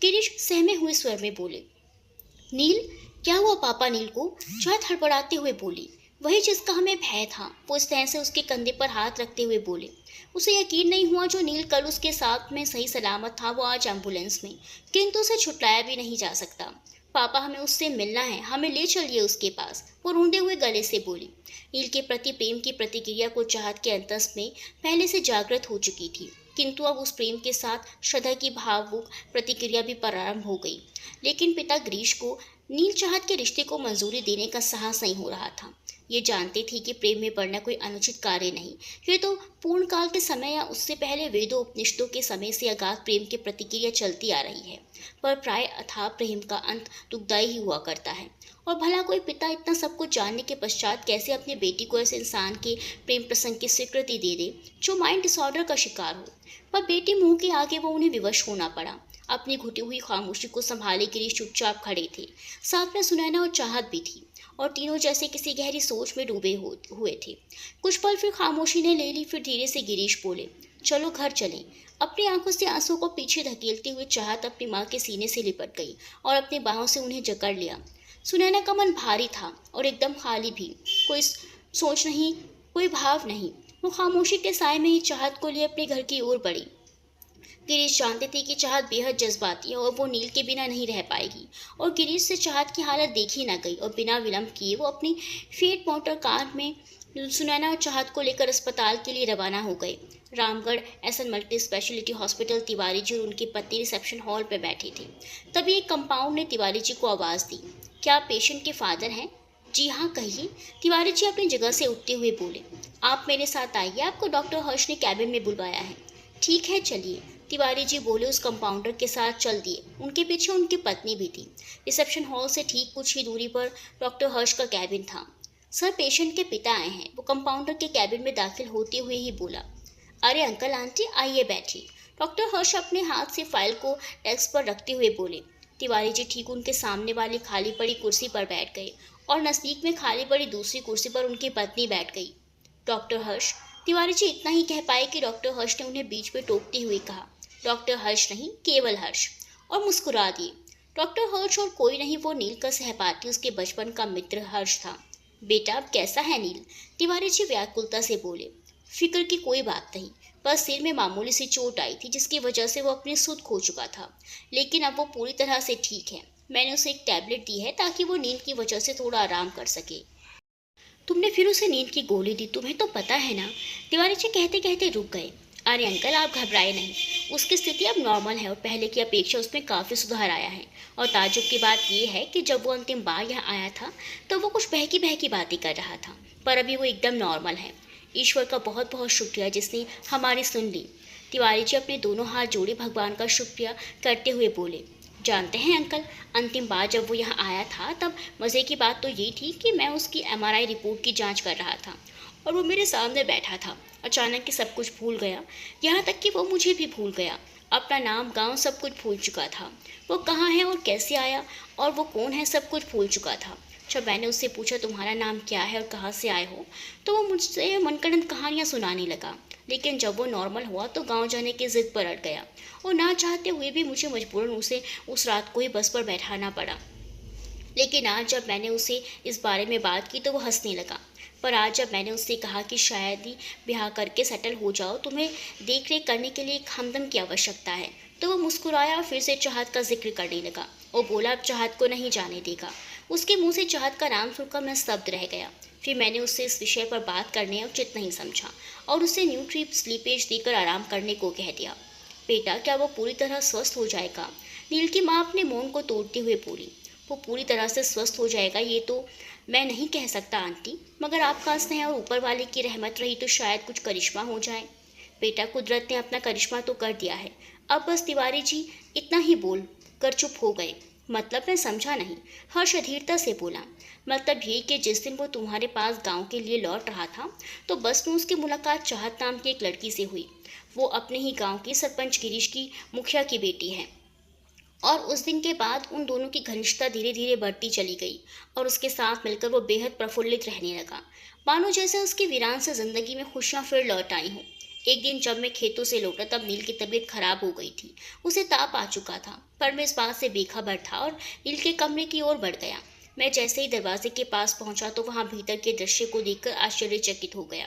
गिरीश सहमे हुए स्वर में बोले, नील? क्या हुआ पापा नील को? चाहत हड़बड़ाते हुए बोली। वही जिसका हमें भय था। वो इस तरह से उसके कंधे पर हाथ रखते हुए बोले। उसे यकीन नहीं हुआ जो नील कल उसके साथ में सही सलामत था वो आज एम्बुलेंस में, किंतु उसे छुटलाया भी नहीं जा सकता। पापा हमें उससे मिलना है, हमें ले चलिए उसके पास, वो रोंदे हुए गले से बोली। नील के प्रति प्रेम की प्रतिक्रिया को चाहत के अंतस में पहले से जागृत हो चुकी थी, किंतु अब उस प्रेम के साथ श्रद्धा की भावुक प्रतिक्रिया भी प्रारंभ हो गई। लेकिन पिता गिरीश को नील चाहत के रिश्ते को मंजूरी देने का साहस नहीं हो रहा था। ये जानते थे कि प्रेम में पड़ना कोई अनुचित कार्य नहीं, ये तो पूर्ण काल के समय या उससे पहले वेदों उपनिषदों के समय से अगाध प्रेम की प्रतिक्रिया चलती आ रही है। पर प्राय अथाह प्रेम का अंत दुखदायी ही हुआ करता है। और भला कोई पिता इतना सब कुछ जानने के पश्चात कैसे अपनी बेटी को ऐसे इंसान के प्रेम प्रसंग की स्वीकृति दे दे जो माइंड डिसऑर्डर का शिकार हो। पर बेटी मुंह के आगे वो उन्हें विवश होना पड़ा। अपनी घुटी हुई खामोशी को संभाले गिरीश चुपचाप खड़े थे। साथ में सुनैना और चाहत भी थी, और तीनों जैसे किसी गहरी सोच में डूबे हुए थे। कुछ पल फिर खामोशी ने ले ली। फिर धीरे से गिरीश बोले, चलो घर चलें। अपनी आंखों से आंसू को पीछे धकेलते हुए चाहत अपनी माँ के सीने से लिपट गई और अपनी बाहों से उन्हें जकड़ लिया। सुनैना का मन भारी था और एकदम खाली भी। कोई सोच नहीं, कोई भाव नहीं। वो खामोशी के साए में ही चाहत को लिए अपने घर की ओर बढ़ी। गिरीश जानते थे कि चाहत बेहद जज्बाती है और वो नील के बिना नहीं रह पाएगी, और गिरीश से चाहत की हालत देखी न गई और बिना विलंब किए वो अपनी फिएट मोटर कार में सुनैना और चाहत को लेकर अस्पताल के लिए रवाना हो गए। Ramgarh SN multi speciality hospital. Tiwari ji और उनकी पत्नी रिसेप्शन हॉल पर बैठे थे। तभी एक कंपाउंड ने तिवारी जी को आवाज़ दी, क्या आप पेशेंट के फादर हैं? जी हाँ, कहिए। तिवारी जी अपनी जगह से उठते हुए बोले, आप मेरे साथ आइए, आपको डॉक्टर हर्ष ने कैबिन में बुलवाया है। ठीक है, चलिए, तिवारी जी बोले। उस कंपाउंडर के साथ चल दिए। उनके पीछे उनकी पत्नी भी थी। रिसेप्शन हॉल से ठीक कुछ ही दूरी पर डॉक्टर हर्ष का कैबिन था। सर, पेशेंट के पिता आए हैं, वो कंपाउंडर के कैबिन में दाखिल होते हुए ही बोला। अरे अंकल आंटी, आइए बैठिए। डॉक्टर हर्ष अपने हाथ से फाइल को डेस्क पर रखते हुए बोले। तिवारी जी ठीक उनके सामने वाली खाली पड़ी कुर्सी पर बैठ गए और नज़दीक में खाली पड़ी दूसरी कुर्सी पर उनकी पत्नी बैठ गई। डॉक्टर हर्ष। तिवारी जी इतना ही कह पाए कि डॉक्टर हर्ष ने उन्हें बीच में टोकते हुए कहा, डॉक्टर हर्ष नहीं, केवल हर्ष, और मुस्कुरा दिए। डॉक्टर हर्ष और कोई नहीं, वो नील का सहपाठी, उसके बचपन का मित्र हर्ष था। बेटा, अब कैसा है नील? तिवारी जी व्याकुलता से बोले। फिक्र की कोई बात नहीं, बस सिर में मामूली सी चोट आई थी जिसकी वजह से वो अपनी सुध खो चुका था, लेकिन अब वो पूरी तरह से ठीक है। मैंने उसे एक टैबलेट दी है ताकि वो नींद की वजह से थोड़ा आराम कर सके। तुमने फिर उसे नींद की गोली दी, तुम्हें तो पता है ना? तिवारी जी कहते कहते रुक गए। अरे अंकल, आप घबराए नहीं, उसकी स्थिति अब नॉर्मल है और पहले की अपेक्षा उसमें काफ़ी सुधार आया है। और ताज्जुब की बात यह है कि जब वो अंतिम बार यहाँ आया था तो वो कुछ बहकी बहकी बातें कर रहा था, पर अभी वो एकदम नॉर्मल है। ईश्वर का बहुत बहुत शुक्रिया जिसने हमारी सुन ली। तिवारी जी अपने दोनों हाथ जोड़े भगवान का शुक्रिया करते हुए बोले। जानते हैं अंकल, अंतिम बार जब वो यहाँ आया था तब मज़े की बात तो ये थी कि मैं उसकी एमआरआई रिपोर्ट की जांच कर रहा था और वो मेरे सामने बैठा था। अचानक ही सब कुछ भूल गया, यहाँ तक कि वो मुझे भी भूल गया। अपना नाम, गांव, सब कुछ भूल चुका था। वो कहाँ है और कैसे आया और वो कौन है, सब कुछ भूल चुका था। जब मैंने उससे पूछा तुम्हारा नाम क्या है और कहाँ से आए हो, तो वो मुझसे मनगढ़ंत कहानियाँ सुनाने लगा। लेकिन जब वो नॉर्मल हुआ तो गांव जाने की जिद पर अड़ गया और ना चाहते हुए भी मुझे मजबूरन उसे उस रात को ही बस पर बैठाना पड़ा। लेकिन आज जब मैंने उसे इस बारे में बात की तो वो हंसने लगा। पर आज जब मैंने उससे कहा कि शायद ही ब्याह करके सेटल हो जाओ, तुम्हें देख रेख करने के लिए एक हमदम की आवश्यकता है, तो वो मुस्कुराया और फिर से चाहत का जिक्र करने लगा। वो बोला अब चाहत को नहीं जाने देगा। उसके मुंह से चाहत का नाम सुनकर मैं स्तब्ध रह गया। फिर मैंने उससे इस विषय पर बात करने उचित नहीं समझा और उसे न्यूट्री स्लीपेज देकर आराम करने को कह दिया। बेटा, क्या वो पूरी तरह स्वस्थ हो जाएगा? नील की माँ अपने मौन को तोड़ते हुए बोली। वो पूरी तरह से स्वस्थ हो जाएगा ये तो मैं नहीं कह सकता आंटी, मगर आपका स्नेह और ऊपर वाले की रहमत रही तो शायद कुछ करिश्मा हो जाए। बेटा, कुदरत ने अपना करिश्मा तो कर दिया है, अब बस। तिवारी जी इतना ही बोल कर चुप हो गए। मतलब मैं समझा नहीं, हर्ष अधीरता से बोला। मतलब ये कि जिस दिन वो तुम्हारे पास गांव के लिए लौट रहा था तो बस में उसकी मुलाकात चाहत नाम की एक लड़की से हुई। वो अपने ही गांव की सरपंच गिरीश की मुखिया की बेटी है। और उस दिन के बाद उन दोनों की घनिष्ठता धीरे धीरे बढ़ती चली गई और उसके साथ मिलकर वो बेहद प्रफुल्लित रहने लगा, मानो जैसे उसकी वीरान से जिंदगी में खुशियां फिर लौट आई हों। एक दिन जब मैं खेतों से लौटा तब नील की तबीयत खराब हो गई थी। उसे ताप आ चुका था, पर मैं इस बात से बेखबर था और नील के कमरे की ओर बढ़ गया। मैं जैसे ही दरवाजे के पास पहुंचा तो वहां भीतर के दृश्य को देखकर आश्चर्यचकित हो गया।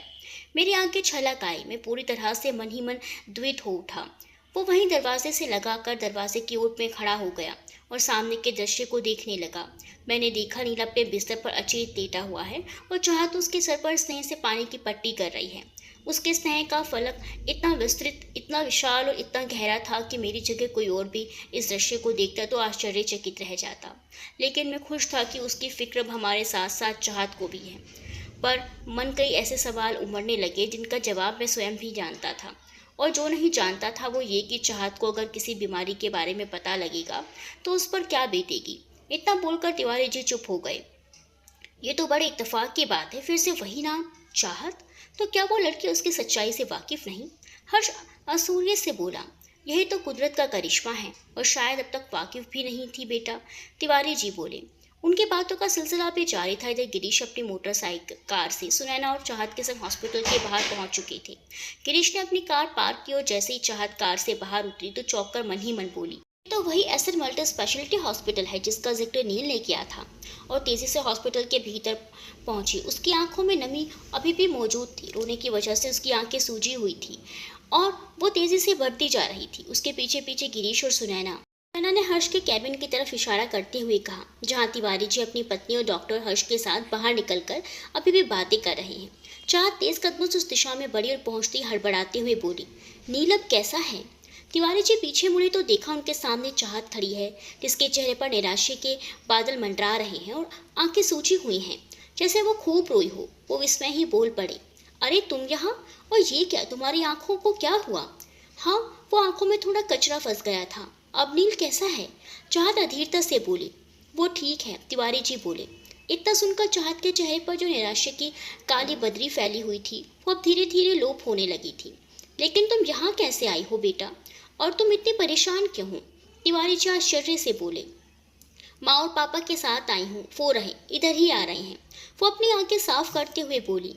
मेरी आंखें छलक आई, मैं पूरी तरह से मन ही मन द्वित हो उठा। वो वहीं दरवाजे से लगाकर दरवाजे की ओर में खड़ा हो गया और सामने के दृश्य को देखने लगा। मैंने देखा नील अपने बिस्तर पर अचेत लेटा हुआ है और चाहत उसके सर पर स्नेह से पानी की पट्टी कर रही है। उसके स्नेह का फलक इतना विस्तृत, इतना विशाल और इतना गहरा था कि मेरी जगह कोई और भी इस दृश्य को देखता तो आश्चर्यचकित रह जाता। लेकिन मैं खुश था कि उसकी फिक्र अब हमारे साथ साथ चाहत को भी है। पर मन कई ऐसे सवाल उमड़ने लगे जिनका जवाब मैं स्वयं भी जानता था, और जो नहीं जानता था वो ये कि चाहत को अगर किसी बीमारी के बारे में पता लगेगा तो उस पर क्या बीतेगी। इतना बोलकर तिवारी जी चुप हो गए। ये तो बड़े इत्तेफाक की बात है, फिर से वही नाम चाहत। तो क्या वो लड़की उसकी सच्चाई से वाकिफ नहीं? हर्ष असुर्य से बोला, यही तो कुदरत का करिश्मा है, और शायद अब तक वाकिफ भी नहीं थी बेटा। तिवारी जी बोले। उनकी बातों का सिलसिला भी जारी था। इधर गिरीश अपनी मोटरसाइकिल कार से सुनैना और चाहत के संग हॉस्पिटल के बाहर पहुंच चुके थे। गिरीश ने अपनी कार पार्क की और जैसे ही चाहत कार से बाहर उतरी तो चौंक कर मन ही मन बोली, तो वही एसएन मल्टी स्पेशलिटी हॉस्पिटल है जिसका जिक्र नील ने किया था। और तेजी से हॉस्पिटल के भीतर पहुंची। उसकी आंखों में नमी अभी भी मौजूद थी। रोने की वजह से उसकी आंखें सूजी हुई थी और वो तेजी से बढ़ती जा रही थी। उसके पीछे पीछे गिरीश और सुनैना ने हर्ष के कैबिन की तरफ इशारा करते हुए कहा, जहां तिवारी जी अपनी पत्नी और डॉक्टर हर्ष के साथ बाहर निकलकर अभी भी बातें कर रहे हैं। चाहत तेज कदमों से उस दिशा में बढ़ी और पहुंचती हड़बड़ाते हुए बोली, नील अब कैसा है? तिवारी जी पीछे मुड़े तो देखा उनके सामने चाहत खड़ी है, जिसके चेहरे पर निराशा के बादल मंडरा रहे हैं और आंखें सूजी हुई हैं, जैसे वो खूब रोई हो। वो विस्मय ही बोल पड़े, अरे तुम यहाँ, और ये क्या, तुम्हारी आंखों को क्या हुआ? हाँ, वो आंखों में थोड़ा कचरा फंस गया था। अब नील कैसा है? चाहत अधीरता से बोली। वो ठीक है, तिवारी जी बोले। इतना सुनकर चाहत के चेहरे पर जो निराशा की काली बदरी फैली हुई थी वो अब धीरे धीरे लोप होने लगी थी। लेकिन तुम यहाँ कैसे आई हो बेटा, और तुम इतनी परेशान क्यों हो? तिवारी जी आश्चर्य से बोले। माँ और पापा के साथ आई हूँ, वो रहे इधर ही आ रहे हैं। वो अपनी आंखें साफ करते हुए बोली।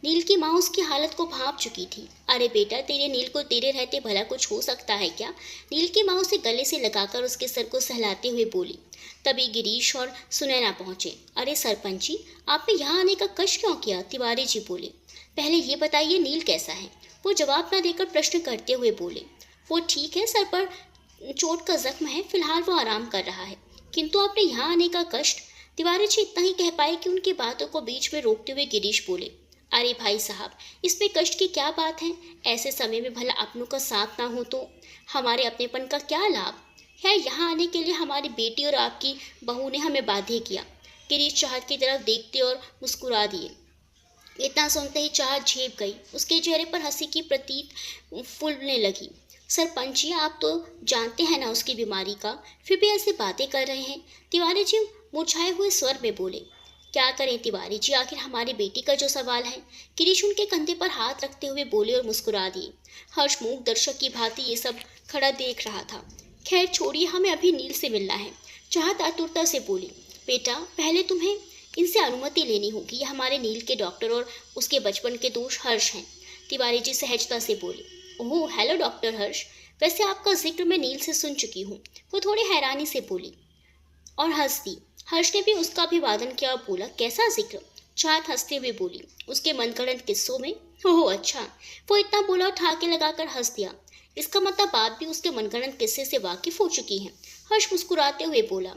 नील की माँ उसकी हालत को भांप चुकी थी। अरे बेटा, तेरे नील को तेरे रहते भला कुछ हो सकता है क्या? नील की माँ उसे गले से लगाकर उसके सर को सहलाते हुए बोली। तभी गिरीश और सुनैना पहुंचे। अरे सरपंच जी, आपने यहाँ आने का कष्ट क्यों किया? तिवारी जी बोले। पहले ये बताइए नील कैसा है? वो जवाब न देकर प्रश्न करते हुए बोले। वो ठीक है, सर पर चोट का जख्म है, फिलहाल वो आराम कर रहा है। किंतु आपने यहाँ आने का कष्ट? तिवारी जी इतना ही कह पाए कि उनकी बातों को बीच में रोकते हुए गिरीश बोले। अरे भाई साहब, इसमें कष्ट की क्या बात है? ऐसे समय में भला अपनों का साथ ना हो तो हमारे अपनेपन का क्या लाभ है? यहाँ आने के लिए हमारी बेटी और आपकी बहू ने हमें बाध्य किया। गिरीश चाहत की तरफ देखते और मुस्कुरा दिए। इतना सुनते ही चाहत झेप गई। उसके चेहरे पर हंसी की प्रतीत फूलने लगी। सरपंच जी, आप तो जानते हैं ना उसकी बीमारी का, फिर भी ऐसे बातें कर रहे हैं। तिवारी जी मुरझाए हुए स्वर में बोले। क्या करें तिवारी जी, आखिर हमारी बेटी का जो सवाल है। गिरीश उनके कंधे पर हाथ रखते हुए बोले और मुस्कुरा दिए। हर्ष मूक दर्शक की भांति ये सब खड़ा देख रहा था। खैर छोड़िए, हमें अभी नील से मिलना है। चाहत आतुरता से बोली। बेटा, पहले तुम्हें इनसे अनुमति लेनी होगी। ये हमारे नील के डॉक्टर और उसके बचपन के दोस्त हर्ष हैं। तिवारी जी सहजता से बोले। ओह हेलो डॉक्टर हर्ष, वैसे आपका जिक्र मैं नील से सुन चुकी हूँ। वो थोड़ी हैरानी से बोली और हंस दी। हर्ष ने भी उसका अभिवादन किया और बोला, कैसा जिक्र? चाहत हंसते हुए बोली, उसके मनगढ़ंत किस्सों में। ओह अच्छा। वो इतना बोला और ठाके लगाकर हंस दिया। इसका मतलब आप भी उसके मनगढ़ंत किस्से से वाकिफ हो चुकी हैं। हर्ष मुस्कुराते हुए बोला।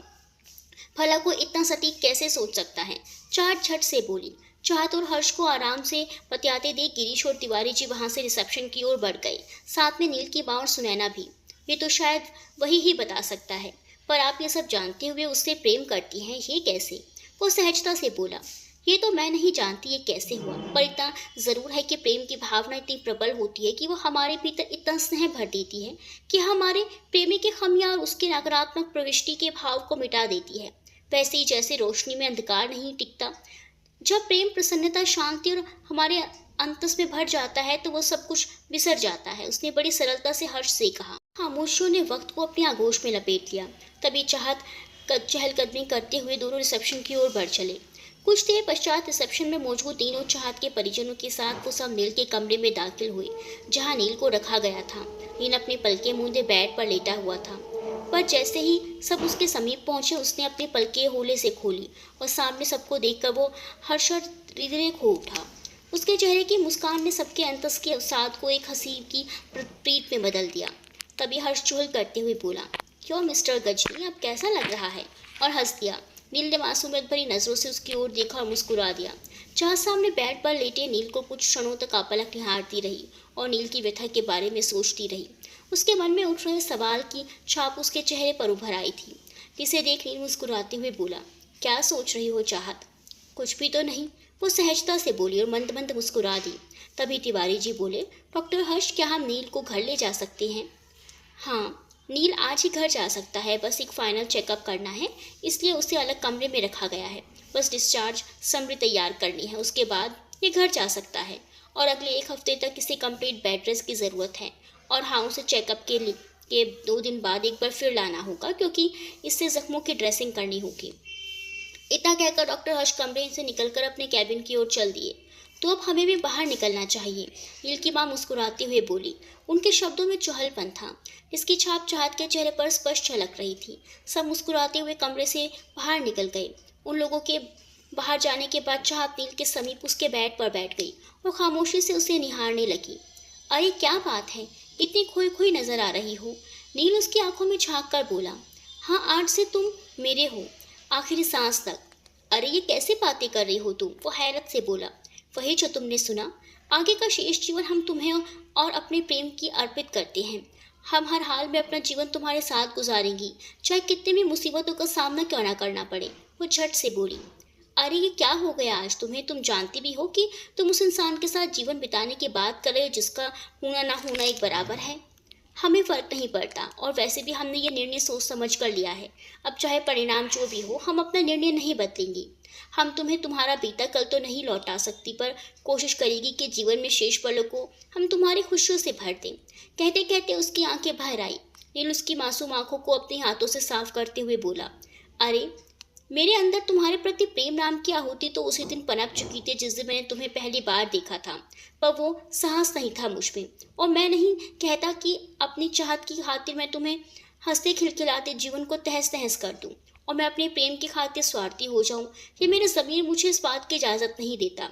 भला कोई इतना सटीक कैसे सोच सकता है? चाहत झट से बोली। चाहत और हर्ष को आराम से बतियाते देख गिरीश और तिवारी जी वहां से रिसेप्शन की ओर बढ़ गए, साथ में नील की माँ और सुनैना भी। ये तो शायद वही ही बता सकता है, पर आप ये सब जानते हुए उससे प्रेम करती हैं, ये कैसे? वो सहजता से बोला। ये तो मैं नहीं जानती ये कैसे हुआ, पर इतना ज़रूर है कि प्रेम की भावना इतनी प्रबल होती है कि वो हमारे भीतर इतना स्नेह भर देती है कि हमारे प्रेमी के खामियां और उसके नकारात्मक प्रविष्टि के भाव को मिटा देती है। वैसे ही जैसे रोशनी में अंधकार नहीं टिकता, जब प्रेम, प्रसन्नता, शांति और हमारे अंतस में भर जाता है तो वो सब कुछ बिसर जाता है। उसने बड़ी सरलता से हर्ष से कहा। खामोशियों ने वक्त को अपनी आगोश में लपेट लिया। तभी चाहत चहलकदमी करते हुए दोनों रिसेप्शन की ओर बढ़ चले। कुछ देर पश्चात रिसेप्शन में मौजूद तीनों चाहत के परिजनों के साथ वो सब नील के कमरे में दाखिल हुए, जहां नील को रखा गया था। नील अपने पलके मूंदे बेड पर लेटा हुआ था। पर जैसे ही सब उसके समीप पहुंचे उसने अपनी पलकें होले से खोली और सामने सबको देखकर वो हर्षद हृदय खो उठा। उसके चेहरे की मुस्कान ने सबके अंतस के अवसाद को एक हंसी की प्रीत में बदल दिया। तभी हर्ष चुहल करते हुए बोला, क्यों मिस्टर गजनी, अब कैसा लग रहा है? और हंस दिया। नील ने मासूमियत भरी नजरों से उसकी ओर देखा और मुस्कुरा दिया। जहाँ सामने बेड पर लेटे नील को कुछ क्षणों तक आपलक निहारती रही और नील की व्यथा के बारे में सोचती रही। उसके मन में उठ रहे सवाल की छाप उसके चेहरे पर उभर आई थी, जिसे देख नील मुस्कुराते हुए बोला, क्या सोच रही हो चाहत? कुछ भी तो नहीं, वो सहजता से बोली और मंद मंद मुस्कुरा दी। तभी तिवारी जी बोले, डॉक्टर हर्ष, क्या हम नील को घर ले जा सकते हैं? हाँ, नील आज ही घर जा सकता है, बस एक फाइनल चेकअप करना है, इसलिए उसे अलग कमरे में रखा गया है। बस डिस्चार्ज समरी तैयार करनी है, उसके बाद ये घर जा सकता है। और अगले 1 हफ्ते तक इसे कंप्लीट बेड रेस्ट की ज़रूरत है। और हाँ, उसे चेकअप के 2 दिन बाद एक बार फिर लाना होगा, क्योंकि इससे जख्मों की ड्रेसिंग करनी होगी। इतना कहकर डॉक्टर हर्ष कमरे से निकलकर अपने कैबिन की ओर चल दिए। तो अब हमें भी बाहर निकलना चाहिए, नील की माँ मुस्कुराते हुए बोली। उनके शब्दों में चहलपन था, इसकी छाप चाहत के चेहरे पर स्पष्ट झलक रही थी। सब मुस्कुराते हुए कमरे से बाहर निकल गए। उन लोगों के बाहर जाने के बाद चाहत नील के समीप उसके बेड पर बैठ गई और खामोशी से उसे निहारने लगी। अरे क्या बात है, इतनी खोई खोई नजर आ रही हो? नील उसकी आंखों में झांक कर बोला। हाँ, आज से तुम मेरे हो, आखिरी सांस तक। अरे ये कैसे बातें कर रही हो तुम? वो हैरत से बोला। वही जो तुमने सुना, आगे का शेष जीवन हम तुम्हें और अपने प्रेम की अर्पित करते हैं। हम हर हाल में अपना जीवन तुम्हारे साथ गुजारेंगी, चाहे कितनी भी मुसीबतों का सामना क्यों ना करना पड़े। वो झट से बोली। अरे ये क्या हो गया आज तुम्हें? तुम जानती भी हो कि तुम उस इंसान के साथ जीवन बिताने की बात कर रहे हो जिसका होना ना होना एक बराबर है। हमें फर्क नहीं पड़ता, और वैसे भी हमने ये निर्णय सोच समझ कर लिया है। अब चाहे परिणाम जो भी हो, हम अपना निर्णय नहीं बदलेंगे। हम तुम्हें तुम्हारा बीता कल तो नहीं लौटा सकती, पर कोशिश करेगी कि जीवन में शेष पलों को हम तुम्हारी खुशियों से भर दें। कहते कहते उसकी आंखें भर आई। नील उसकी मासूम आंखों को अपने हाथों से साफ करते हुए बोला, अरे मेरे अंदर तुम्हारे प्रति प्रेम नाम की आहुति तो उसी दिन पनप चुकी थी जिस दिन मैंने तुम्हें पहली बार देखा था, पर वो साहस नहीं था मुझ में। और मैं नहीं कहता कि अपनी चाहत की खातिर मैं तुम्हें हंसते खिलखिलाते जीवन को तहस नहस कर दूं और मैं अपने प्रेम की खातिर स्वार्थी हो जाऊं। ये मेरा ज़मीर मुझे इस बात की इजाज़त नहीं देता।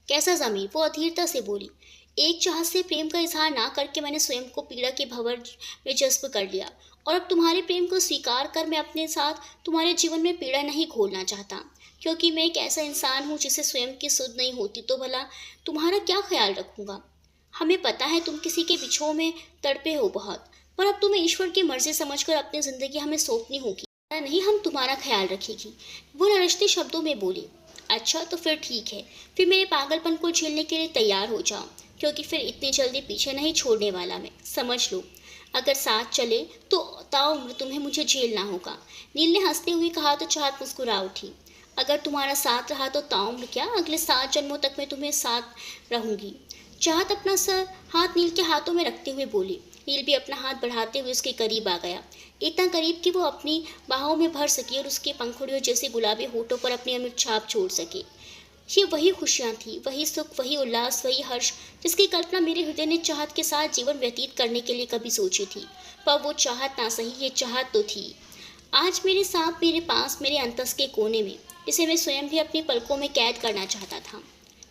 कैसा ज़मीर? वो अधीरता से बोली। एक चाहत से प्रेम का इजहार ना करके मैंने स्वयं को पीड़ा के भंवर में जज्ब कर लिया, और अब तुम्हारे प्रेम को स्वीकार कर मैं अपने साथ तुम्हारे जीवन में पीड़ा नहीं घोलना चाहता, क्योंकि मैं एक ऐसा इंसान हूँ जिसे स्वयं की सुध नहीं होती, तो भला तुम्हारा क्या ख्याल रखूंगा। हमें पता है तुम किसी के बिछोह में तड़पे हो बहुत, पर अब तुम्हें ईश्वर की मर्जी समझकर अपनी जिंदगी हमें सौंपनी होगी, नहीं हम तुम्हारा ख्याल रखेगी। वो नरजते शब्दों में बोली। अच्छा तो फिर ठीक है, फिर मेरे पागलपन को झेलने के लिए तैयार हो जाओ, क्योंकि फिर इतनी जल्दी पीछे नहीं छोड़ने वाला मैं, समझ लो। अगर साथ चले तो ताउम्र तुम्हें मुझे झेलना होगा। नील ने हंसते हुए कहा तो चाहत मुस्कुरा उठी। अगर तुम्हारा साथ रहा तो ताउम्र क्या, अगले 7 जन्मों तक मैं तुम्हें साथ रहूंगी। चाहत अपना सर हाथ नील के हाथों में रखते हुए बोली। नील भी अपना हाथ बढ़ाते हुए उसके करीब आ गया, इतना करीब कि वो अपनी बाहों में भर सके और उसके पंखुड़ियों जैसे गुलाबी होठों पर अपनी अमिट छाप छोड़ सके। ये वही खुशियाँ थी, वही सुख, वही उल्लास, वही हर्ष जिसकी कल्पना मेरे हृदय ने चाहत के साथ जीवन व्यतीत करने के लिए कभी सोची थी। पर वो चाहत ना सही, ये चाहत तो थी आज मेरे साथ, मेरे पास, मेरे अंतस के कोने में, इसे मैं स्वयं भी अपनी पलकों में कैद करना चाहता था।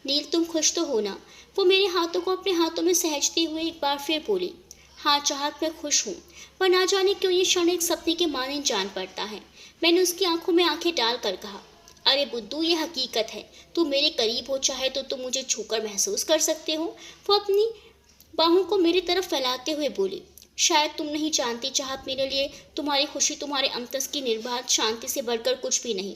नील तुम खुश तो हो ना? वो मेरे हाथों को अपने हाथों में सहजते हुए एक बार फिर बोली। हाँ चाहत, मैं खुश हूँ, पर ना जाने क्यों ये क्षण एक सपने के माने जान पड़ता है। मैंने उसकी आंखों में आंखें डालकर कहा, अरे बुद्धू ये हकीकत है, तू मेरे करीब हो चाहे तो तुम मुझे छूकर महसूस कर सकते हो। वो अपनी बाहों को मेरी तरफ फैलाते हुए बोली। शायद तुम नहीं जानती चाहत, मेरे लिए तुम्हारी खुशी तुम्हारे अंतस की निर्बाध शांति से बढ़कर कुछ भी नहीं।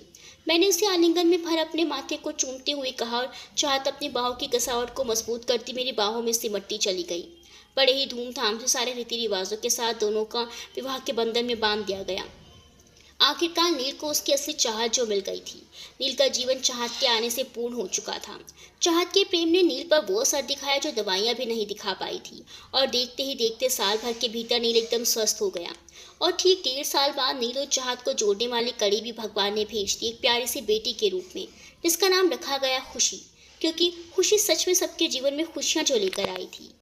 मैंने उसे आलिंगन में भर अपने माथे को चूमते हुए कहा और चाहत अपनी बाहों की कसावट को मजबूत करती मेरी बाहों में सिमटती चली गई। बड़े ही धूमधाम से सारे रीति रिवाजों के साथ दोनों का विवाह के बंधन में बांध दिया गया। आखिरकार नील को उसकी असली चाहत जो मिल गई थी। नील का जीवन चाहत के आने से पूर्ण हो चुका था। चाहत के प्रेम ने नील पर वो असर दिखाया जो दवाइयां भी नहीं दिखा पाई थी, और देखते ही देखते साल भर के भीतर नील एकदम स्वस्थ हो गया। और ठीक 1.5 साल बाद नील और चाहत को जोड़ने वाली कड़ी भी भगवान ने भेज दी, एक प्यारी सी बेटी के रूप में, जिसका नाम रखा गया खुशी, क्योंकि खुशी सच में सबके जीवन में खुशियां जो लेकर आई थी।